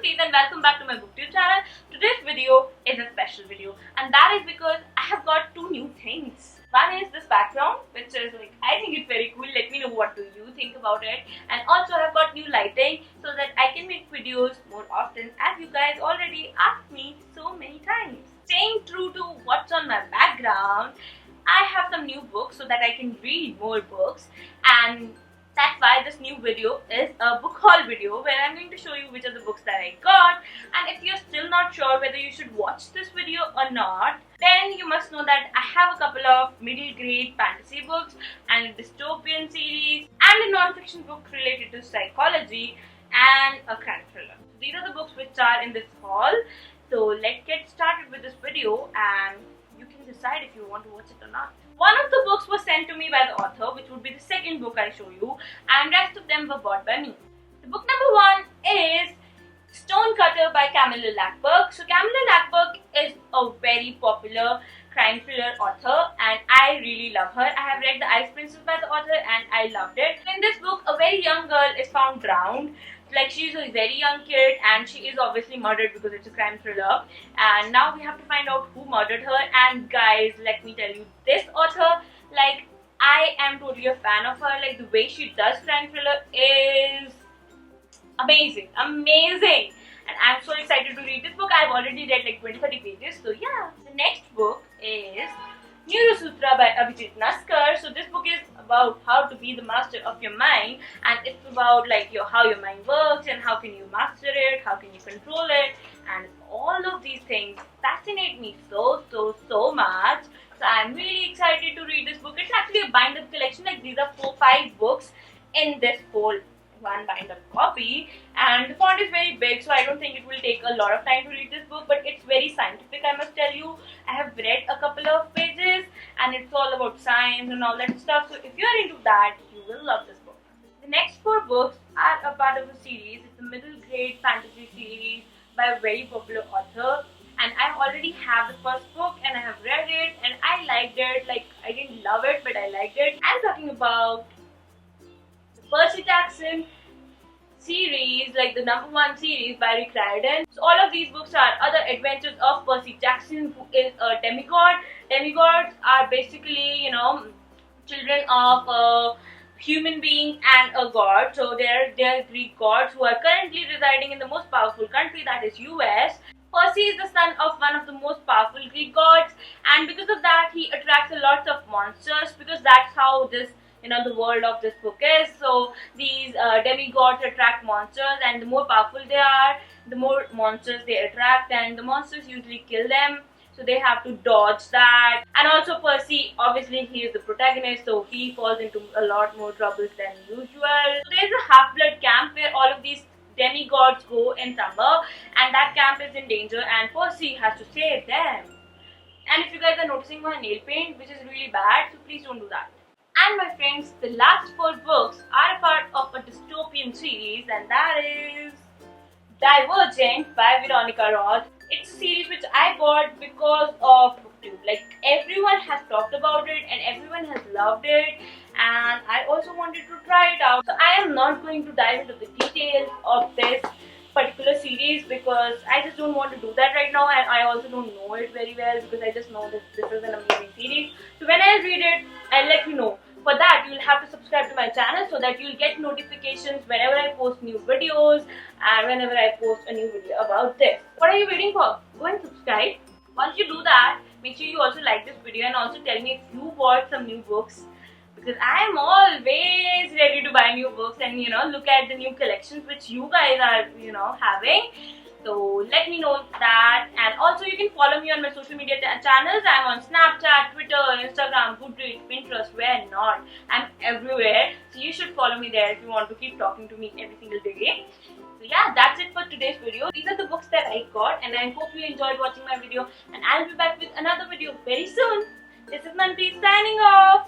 Manpreet and welcome back to my booktube channel. Today's video is a special video and that is because I have got two new things. One is this background which is I think it's very cool. Let me know what do you think about it. And also I have got new lighting so that I can make videos more often as you guys already asked me so many times. Staying true to what's on my background, I have some new books so that I can read more books, and that's why this new video is a book haul video where I'm going to show you which are the books that I got. And if you're still not sure whether you should watch this video or not, then you must know that I have a couple of middle grade fantasy books and a dystopian series and a non-fiction book related to psychology and a crime thriller. So these are the books which are in this haul. So let's get started with this video and you can decide if you want to watch it or not. One of the books was sent to me by the author, which would be the second book I show you, and rest of them were bought by me. The book number one is Stonecutter by Camilla Lackberg. So Camilla Lackberg is a very popular crime thriller author and I really love her. I have read The Ice Princess by the author and I loved it. In this book, a very young girl is found drowned. She's a very young kid and she is obviously murdered because it's a crime thriller, and now we have to find out who murdered her. And guys, let me tell you, this author, I am totally a fan of her. The way she does crime thriller is amazing, and I'm so excited to read this book. I've already read 20-30 pages, so yeah. The next book is Neurosutra by Abhijit Naskar. So this book is about how to be the master of your mind, and it's about how your mind works and how can you master it, how can you control it, and all of these things fascinate me so much. So I'm really excited to read this book. It's actually a bind-up collection. These are 4-5 books in this whole one bind-up copy, and the font is very big, so I don't think it will take a lot of time to read this book, but it's very scientific, I must tell you. I have read a couple of pages and it's all about science and all that stuff, so if you're into that, you will love this book. The next 4 books are a part of a series. It's a middle grade fantasy series by a very popular author, and I already have the first book and I have read it and I liked it. I didn't love it, but I liked it. I'm talking about Percy Jackson series, the number 1 series by Rick Riordan. So all of these books are other adventures of Percy Jackson, who is a demigod. Demigods are basically, children of a human being and a god. So they're Greek gods who are currently residing in the most powerful country, that is US. Percy is the son of one of the most powerful Greek gods, and because of that he attracts a lot of monsters, because that's how this the world of this book is. So these demigods attract monsters, and the more powerful they are, the more monsters they attract, and the monsters usually kill them, so they have to dodge that. And also Percy, obviously he is the protagonist, so he falls into a lot more troubles than usual. So there's a Half-Blood camp where all of these demigods go in summer, and that camp is in danger and Percy has to save them. And if you guys are noticing my nail paint, which is really bad, so please don't do that. And my friends, the last 4 books are a part of a dystopian series, and that is Divergent by Veronica Roth. It's a series which I bought because of BookTube. Everyone has talked about it and everyone has loved it, and I also wanted to try it out. So I am not going to dive into the details of this particular series because I just don't want to do that right now, and I also don't know it very well because I just know that this is an amazing series. So when I read it, I'll let you know. For that, you'll have to subscribe to my channel so that you'll get notifications whenever I post new videos and whenever I post a new video about this. What are you waiting for? Go and subscribe. Once you do that, make sure you also like this video and also tell me if you bought some new books, because I am always ready to buy new books and look at the new collections which you guys are having. So let me know that, and also you can follow me on my social media channels. I'm on Snapchat, Twitter, Instagram, Goodreads, Pinterest, where not. I'm everywhere, so you should follow me there if you want to keep talking to me every single day. So yeah, that's it for today's video. These are the books that I got, and I hope you enjoyed watching my video, and I'll be back with another video very soon. This is Manpreet signing off.